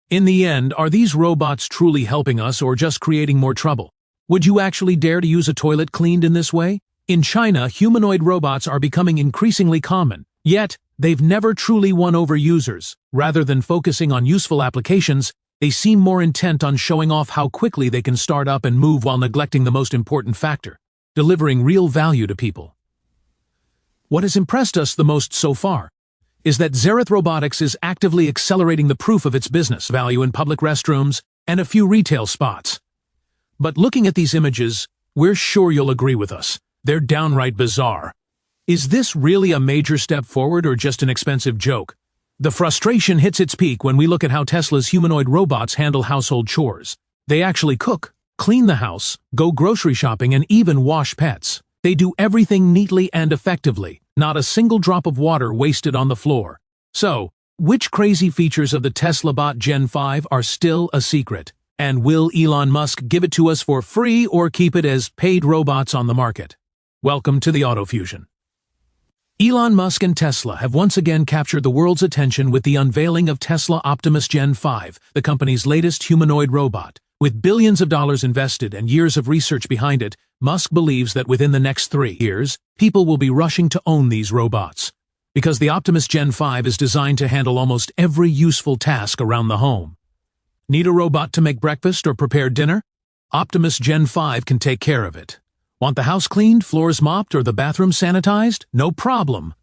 In the end, are these robots truly helping us or just creating more trouble? Would you actually dare to use a toilet cleaned in this way? In China, humanoid robots are becoming increasingly common, yet they've never truly won over users. Rather than focusing on useful applications, they seem more intent on showing off how quickly they can start up and move while neglecting the most important factor: delivering real value to people. What has impressed us the most so far is that Xerath Robotics is actively accelerating the proof of its business value in public restrooms and a few retail spots. But looking at these images, we're sure you'll agree with us. They're downright bizarre. Is this really a major step forward or just an expensive joke? The frustration hits its peak when we look at how Tesla's humanoid robots handle household chores. They actually cook, clean the house, go grocery shopping, and even wash pets. They do everything neatly and effectively, not a single drop of water wasted on the floor. So, which crazy features of the Tesla bot Gen-5 are still a secret? And will Elon Musk give it to us for free or keep it as paid robots on the market? Welcome to the AutoFusion. Elon Musk and Tesla have once again captured the world's attention with the unveiling of Tesla Optimus Gen-5, the company's latest humanoid robot. With billions of dollars invested and years of research behind it, Musk believes that within the next 3 years, people will be rushing to own these robots. Because the Optimus Gen-5 is designed to handle almost every useful task around the home. Need a robot to make breakfast or prepare dinner? Optimus Gen-5 can take care of it. Want the house cleaned, floors mopped, or the bathroom sanitized? No problem.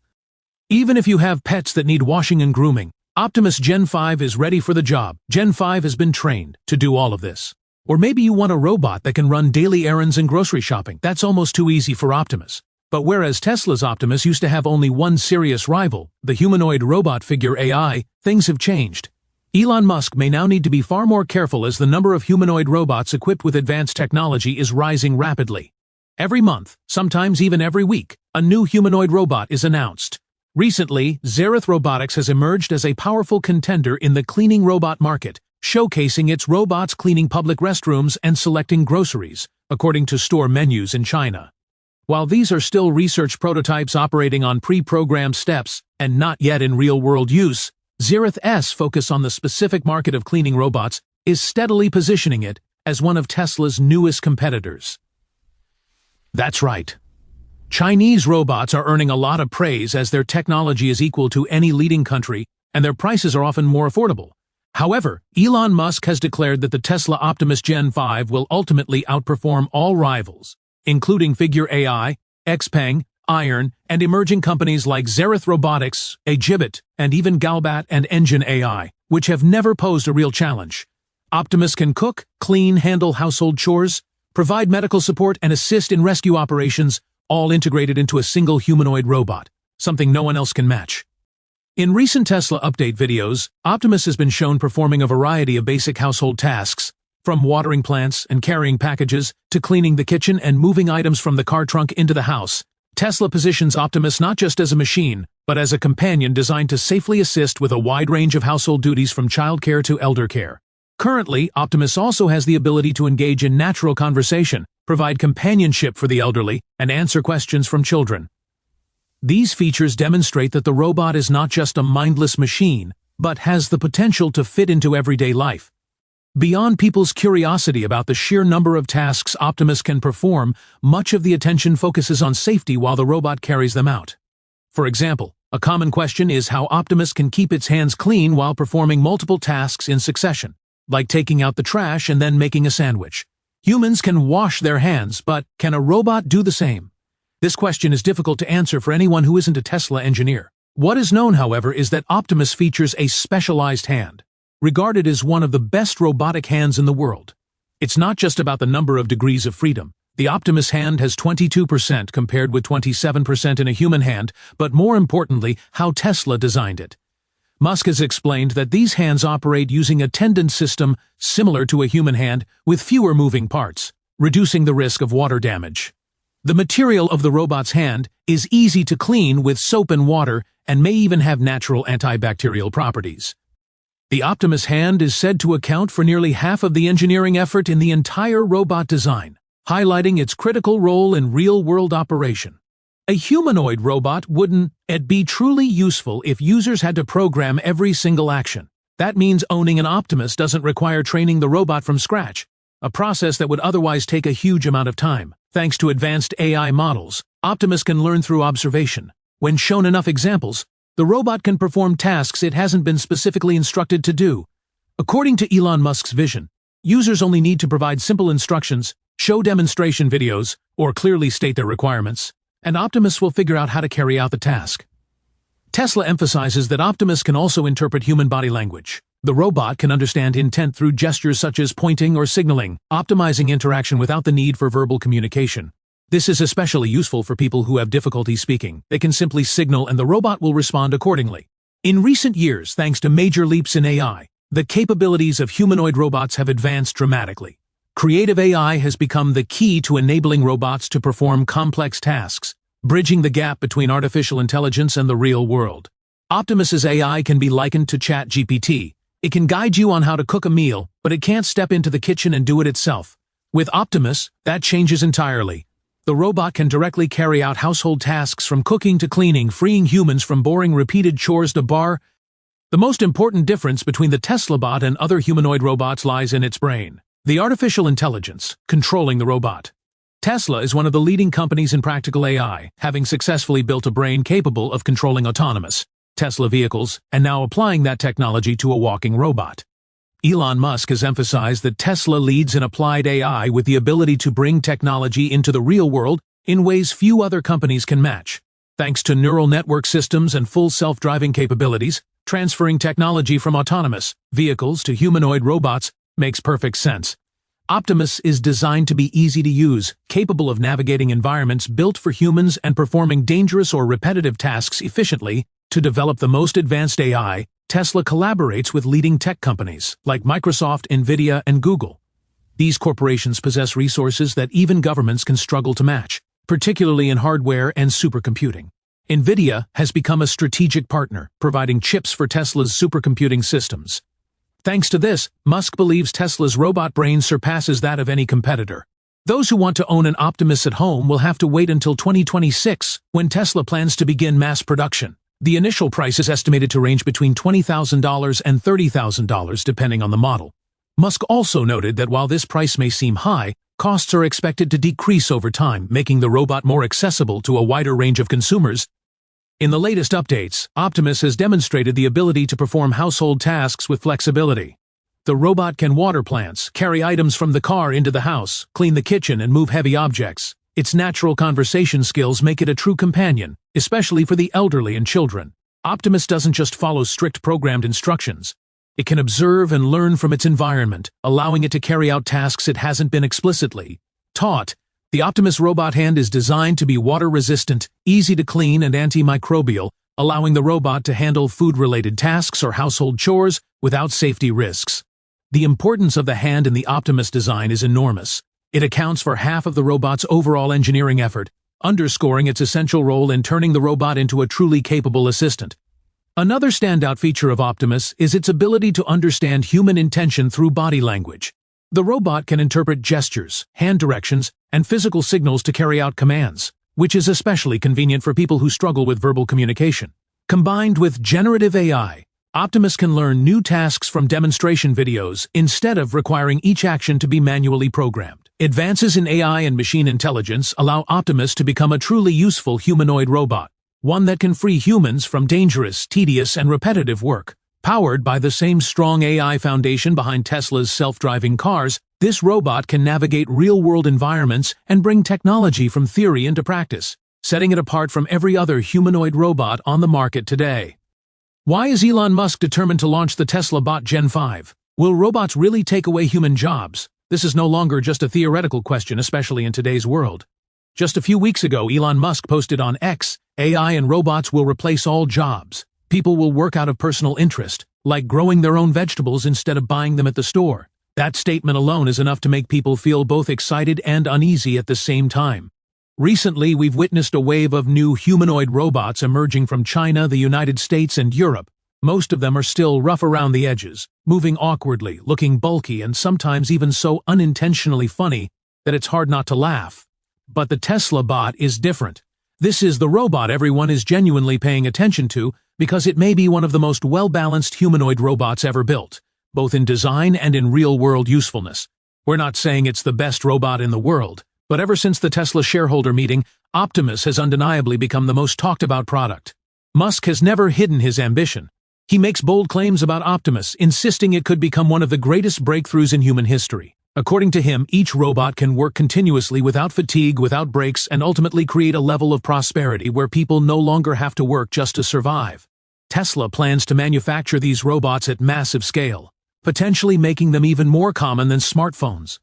Even if you have pets that need washing and grooming, Optimus Gen-5 is ready for the job. Gen-5 has been trained to do all of this. Or maybe you want a robot that can run daily errands and grocery shopping. That's almost too easy for Optimus. But whereas Tesla's Optimus used to have only one serious rival, the humanoid robot figure AI, things have changed. Elon Musk may now need to be far more careful as the number of humanoid robots equipped with advanced technology is rising rapidly. Every month, sometimes even every week, a new humanoid robot is announced. Recently, Xerath Robotics has emerged as a powerful contender in the cleaning robot market, showcasing its robots cleaning public restrooms and selecting groceries, according to store menus in China. While these are still research prototypes operating on pre-programmed steps and not yet in real-world use, Xerath's focus on the specific market of cleaning robots is steadily positioning it as one of Tesla's newest competitors. That's right. Chinese robots are earning a lot of praise as their technology is equal to any leading country and their prices are often more affordable. However, Elon Musk has declared that the Tesla Optimus Gen-5 will ultimately outperform all rivals, including Figure AI, Xpeng, Iron, and emerging companies like Xerath Robotics, Agibit, and even Galbat and Engine AI, which have never posed a real challenge. Optimus can cook, clean, handle household chores, provide medical support, and assist in rescue operations, all integrated into a single humanoid robot, something no one else can match. In recent Tesla update videos, Optimus has been shown performing a variety of basic household tasks, from watering plants and carrying packages to cleaning the kitchen and moving items from the car trunk into the house. Tesla positions Optimus not just as a machine, but as a companion designed to safely assist with a wide range of household duties from childcare to elder care. Currently, Optimus also has the ability to engage in natural conversation, provide companionship for the elderly, and answer questions from children. These features demonstrate that the robot is not just a mindless machine, but has the potential to fit into everyday life. Beyond people's curiosity about the sheer number of tasks Optimus can perform, much of the attention focuses on safety while the robot carries them out. For example, a common question is how Optimus can keep its hands clean while performing multiple tasks in succession, like taking out the trash and then making a sandwich. Humans can wash their hands, but can a robot do the same? This question is difficult to answer for anyone who isn't a Tesla engineer. What is known, however, is that Optimus features a specialized hand, regarded as one of the best robotic hands in the world. It's not just about the number of degrees of freedom. The Optimus hand has 22% compared with 27% in a human hand, but more importantly, how Tesla designed it. Musk has explained that these hands operate using a tendon system similar to a human hand with fewer moving parts, reducing the risk of water damage. The material of the robot's hand is easy to clean with soap and water and may even have natural antibacterial properties. The Optimus hand is said to account for nearly half of the engineering effort in the entire robot design, highlighting its critical role in real-world operation. A humanoid robot wouldn't be truly useful if users had to program every single action. That means owning an Optimus doesn't require training the robot from scratch, a process that would otherwise take a huge amount of time. Thanks to advanced AI models, Optimus can learn through observation. When shown enough examples, the robot can perform tasks it hasn't been specifically instructed to do. According to Elon Musk's vision, users only need to provide simple instructions, show demonstration videos, or clearly state their requirements, and Optimus will figure out how to carry out the task. Tesla emphasizes that Optimus can also interpret human body language. The robot can understand intent through gestures such as pointing or signaling, optimizing interaction without the need for verbal communication. This is especially useful for people who have difficulty speaking. They can simply signal and the robot will respond accordingly. In recent years, thanks to major leaps in AI, the capabilities of humanoid robots have advanced dramatically. Creative AI has become the key to enabling robots to perform complex tasks, bridging the gap between artificial intelligence and the real world. Optimus's AI can be likened to ChatGPT. It can guide you on how to cook a meal, but it can't step into the kitchen and do it itself. With Optimus, that changes entirely. The robot can directly carry out household tasks from cooking to cleaning, freeing humans from boring repeated chores to bar. The most important difference between the Tesla bot and other humanoid robots lies in its brain. The artificial intelligence controlling the robot. Tesla is one of the leading companies in practical AI, having successfully built a brain capable of controlling autonomous Tesla vehicles, and now applying that technology to a walking robot. Elon Musk has emphasized that Tesla leads in applied AI with the ability to bring technology into the real world in ways few other companies can match. Thanks to neural network systems and full self-driving capabilities, transferring technology from autonomous vehicles to humanoid robots makes perfect sense. Optimus is designed to be easy to use, capable of navigating environments built for humans and performing dangerous or repetitive tasks efficiently. To develop the most advanced AI, Tesla collaborates with leading tech companies like Microsoft, Nvidia, and Google. These corporations possess resources that even governments can struggle to match, particularly in hardware and supercomputing. Nvidia has become a strategic partner, providing chips for Tesla's supercomputing systems. Thanks to this, Musk believes Tesla's robot brain surpasses that of any competitor. Those who want to own an Optimus at home will have to wait until 2026, when Tesla plans to begin mass production. The initial price is estimated to range between $20,000 and $30,000 depending on the model. Musk also noted that while this price may seem high, costs are expected to decrease over time, making the robot more accessible to a wider range of consumers. In the latest updates, Optimus has demonstrated the ability to perform household tasks with flexibility. The robot can water plants, carry items from the car into the house, clean the kitchen, and move heavy objects. Its natural conversation skills make it a true companion, especially for the elderly and children. Optimus doesn't just follow strict programmed instructions. It can observe and learn from its environment, allowing it to carry out tasks it hasn't been explicitly taught. The Optimus robot hand is designed to be water-resistant, easy to clean, and antimicrobial, allowing the robot to handle food-related tasks or household chores without safety risks. The importance of the hand in the Optimus design is enormous. It accounts for half of the robot's overall engineering effort, underscoring its essential role in turning the robot into a truly capable assistant. Another standout feature of Optimus is its ability to understand human intention through body language. The robot can interpret gestures, hand directions, and physical signals to carry out commands, which is especially convenient for people who struggle with verbal communication. Combined with generative AI, Optimus can learn new tasks from demonstration videos instead of requiring each action to be manually programmed. Advances in AI and machine intelligence allow Optimus to become a truly useful humanoid robot, one that can free humans from dangerous, tedious, and repetitive work. Powered by the same strong AI foundation behind Tesla's self-driving cars, this robot can navigate real-world environments and bring technology from theory into practice, setting it apart from every other humanoid robot on the market today. Why is Elon Musk determined to launch the Tesla bot Gen-5? Will robots really take away human jobs? This is no longer just a theoretical question, especially in today's world. Just a few weeks ago, Elon Musk posted on X, "AI and robots will replace all jobs. People will work out of personal interest, like growing their own vegetables instead of buying them at the store." That statement alone is enough to make people feel both excited and uneasy at the same time. Recently, we've witnessed a wave of new humanoid robots emerging from China, the United States, and Europe. Most of them are still rough around the edges, moving awkwardly, looking bulky, and sometimes even so unintentionally funny that it's hard not to laugh. But the Tesla bot is different. This is the robot everyone is genuinely paying attention to, because it may be one of the most well-balanced humanoid robots ever built, both in design and in real-world usefulness. We're not saying it's the best robot in the world, but ever since the Tesla shareholder meeting, Optimus has undeniably become the most talked-about product. Musk has never hidden his ambition. He makes bold claims about Optimus, insisting it could become one of the greatest breakthroughs in human history. According to him, each robot can work continuously without fatigue, without breaks, and ultimately create a level of prosperity where people no longer have to work just to survive. Tesla plans to manufacture these robots at massive scale, potentially making them even more common than smartphones.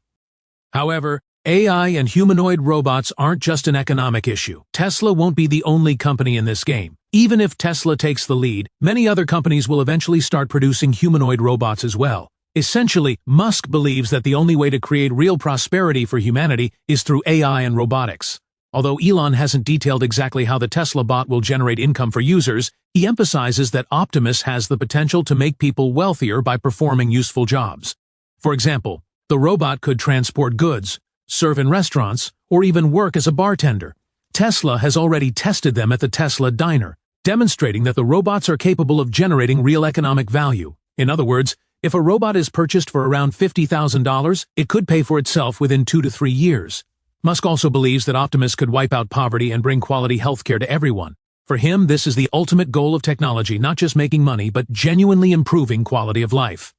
However, AI and humanoid robots aren't just an economic issue. Tesla won't be the only company in this game. Even if Tesla takes the lead, many other companies will eventually start producing humanoid robots as well. Essentially, Musk believes that the only way to create real prosperity for humanity is through AI and robotics. Although Elon hasn't detailed exactly how the Tesla bot will generate income for users, he emphasizes that Optimus has the potential to make people wealthier by performing useful jobs. For example, the robot could transport goods, serve in restaurants, or even work as a bartender. Tesla has already tested them at the Tesla Diner, demonstrating that the robots are capable of generating real economic value. In other words, if a robot is purchased for around $50,000, it could pay for itself within 2 to 3 years. Musk also believes that Optimus could wipe out poverty and bring quality healthcare to everyone. For him, this is the ultimate goal of technology, not just making money, but genuinely improving quality of life.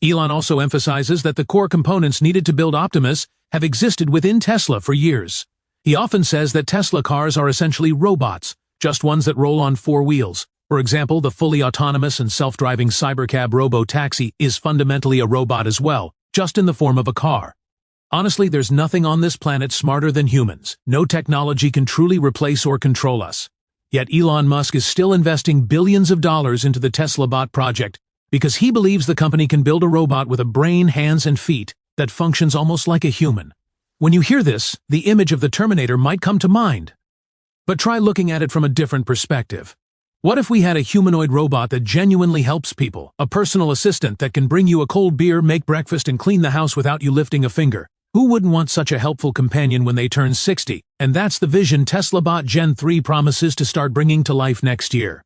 Elon also emphasizes that the core components needed to build Optimus have existed within Tesla for years. He often says that Tesla cars are essentially robots, just ones that roll on 4 wheels. For example, the fully autonomous and self-driving cybercab robo-taxi is fundamentally a robot as well, just in the form of a car. Honestly, there's nothing on this planet smarter than humans. No technology can truly replace or control us. Yet Elon Musk is still investing billions of dollars into the Tesla bot project because he believes the company can build a robot with a brain, hands, and feet that functions almost like a human. When you hear this, the image of the Terminator might come to mind. But try looking at it from a different perspective. What if we had a humanoid robot that genuinely helps people, a personal assistant that can bring you a cold beer, make breakfast, and clean the house without you lifting a finger? Who wouldn't want such a helpful companion when they turn 60? And that's the vision Tesla bot Gen-5 promises to start bringing to life next year.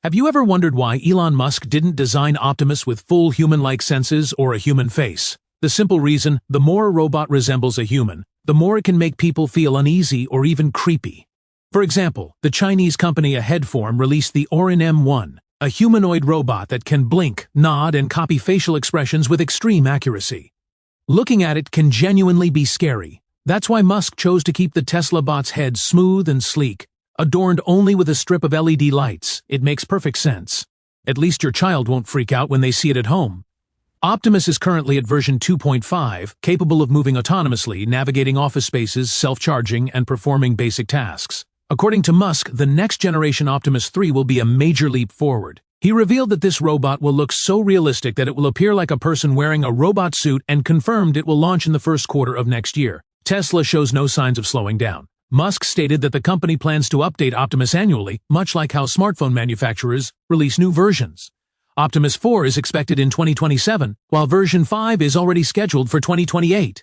Have you ever wondered why Elon Musk didn't design Optimus with full human-like senses or a human face? The simple reason, the more a robot resembles a human, the more it can make people feel uneasy or even creepy. For example, the Chinese company Headform released the Orin M1, a humanoid robot that can blink, nod, and copy facial expressions with extreme accuracy. Looking at it can genuinely be scary. That's why Musk chose to keep the Tesla bot's head smooth and sleek, adorned only with a strip of LED lights. It makes perfect sense. At least your child won't freak out when they see it at home. Optimus is currently at version 2.5, capable of moving autonomously, navigating office spaces, self-charging, and performing basic tasks. According to Musk, the next-generation Optimus 3 will be a major leap forward. He revealed that this robot will look so realistic that it will appear like a person wearing a robot suit and confirmed it will launch in the first quarter of next year. Tesla shows no signs of slowing down. Musk stated that the company plans to update Optimus annually, much like how smartphone manufacturers release new versions. Optimus 4 is expected in 2027, while version 5 is already scheduled for 2028.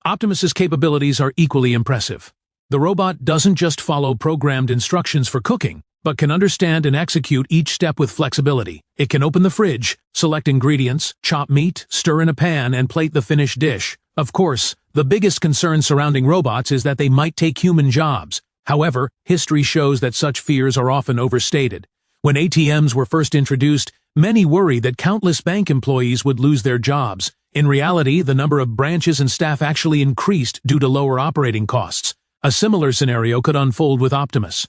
Optimus's capabilities are equally impressive. The robot doesn't just follow programmed instructions for cooking, but can understand and execute each step with flexibility. It can open the fridge, select ingredients, chop meat, stir in a pan, and plate the finished dish. Of course, the biggest concern surrounding robots is that they might take human jobs. However, history shows that such fears are often overstated. When ATMs were first introduced, many worried that countless bank employees would lose their jobs. In reality, the number of branches and staff actually increased due to lower operating costs. A similar scenario could unfold with Optimus.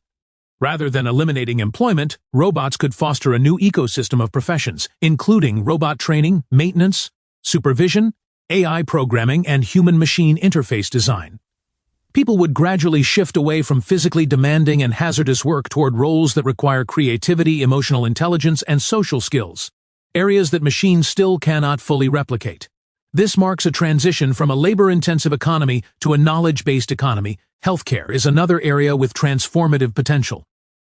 Rather than eliminating employment, robots could foster a new ecosystem of professions, including robot training, maintenance, supervision, AI programming, and human-machine interface design. People would gradually shift away from physically demanding and hazardous work toward roles that require creativity, emotional intelligence, and social skills, areas that machines still cannot fully replicate. This marks a transition from a labor-intensive economy to a knowledge-based economy. Healthcare is another area with transformative potential.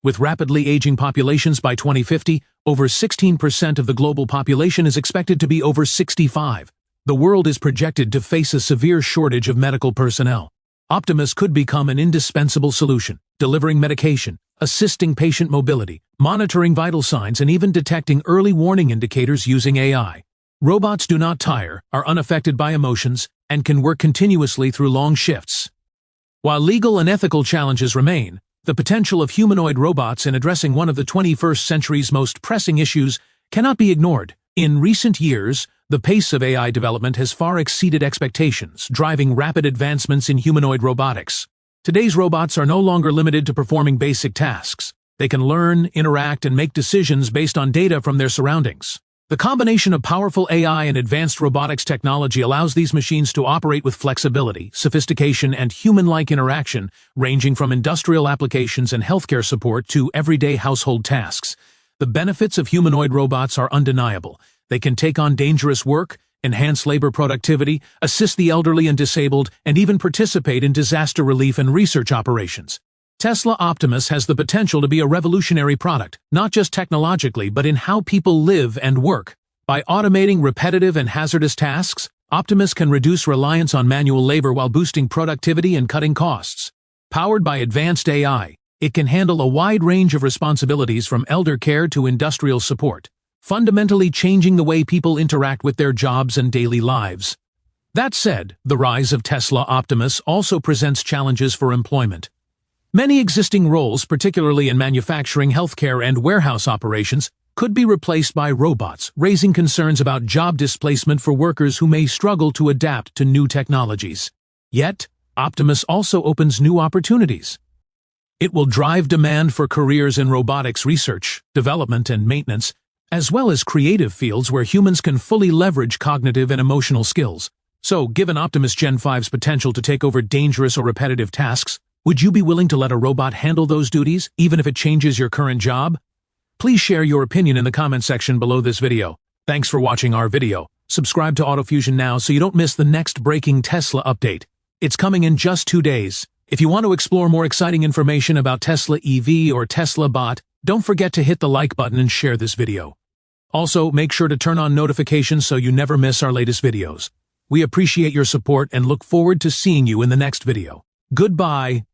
With rapidly aging populations by 2050, over 16% of the global population is expected to be over 65. The world is projected to face a severe shortage of medical personnel. Optimus could become an indispensable solution, delivering medication, assisting patient mobility, monitoring vital signs and even detecting early warning indicators using AI. Robots do not tire, are unaffected by emotions, and can work continuously through long shifts. While legal and ethical challenges remain, the potential of humanoid robots in addressing one of the 21st century's most pressing issues cannot be ignored. In recent years, the pace of AI development has far exceeded expectations, driving rapid advancements in humanoid robotics. Today's robots are no longer limited to performing basic tasks. They can learn, interact, and make decisions based on data from their surroundings. The combination of powerful AI and advanced robotics technology allows these machines to operate with flexibility, sophistication, and human-like interaction, ranging from industrial applications and healthcare support to everyday household tasks. The benefits of humanoid robots are undeniable. They can take on dangerous work, enhance labor productivity, assist the elderly and disabled, and even participate in disaster relief and research operations. Tesla Optimus has the potential to be a revolutionary product, not just technologically but in how people live and work. By automating repetitive and hazardous tasks, Optimus can reduce reliance on manual labor while boosting productivity and cutting costs. Powered by advanced AI, it can handle a wide range of responsibilities from elder care to industrial support, fundamentally changing the way people interact with their jobs and daily lives. That said, the rise of Tesla Optimus also presents challenges for employment. Many existing roles, particularly in manufacturing, healthcare, and warehouse operations, could be replaced by robots, raising concerns about job displacement for workers who may struggle to adapt to new technologies. Yet, Optimus also opens new opportunities. It will drive demand for careers in robotics research, development, and maintenance, as well as creative fields where humans can fully leverage cognitive and emotional skills. So, given Optimus Gen 5's potential to take over dangerous or repetitive tasks, would you be willing to let a robot handle those duties, even if it changes your current job? Please share your opinion in the comment section below this video. Thanks for watching our video. Subscribe to AutoFusion now so you don't miss the next breaking Tesla update. It's coming in just 2 days. If you want to explore more exciting information about Tesla EV or Tesla Bot, don't forget to hit the like button and share this video. Also, make sure to turn on notifications so you never miss our latest videos. We appreciate your support and look forward to seeing you in the next video. Goodbye.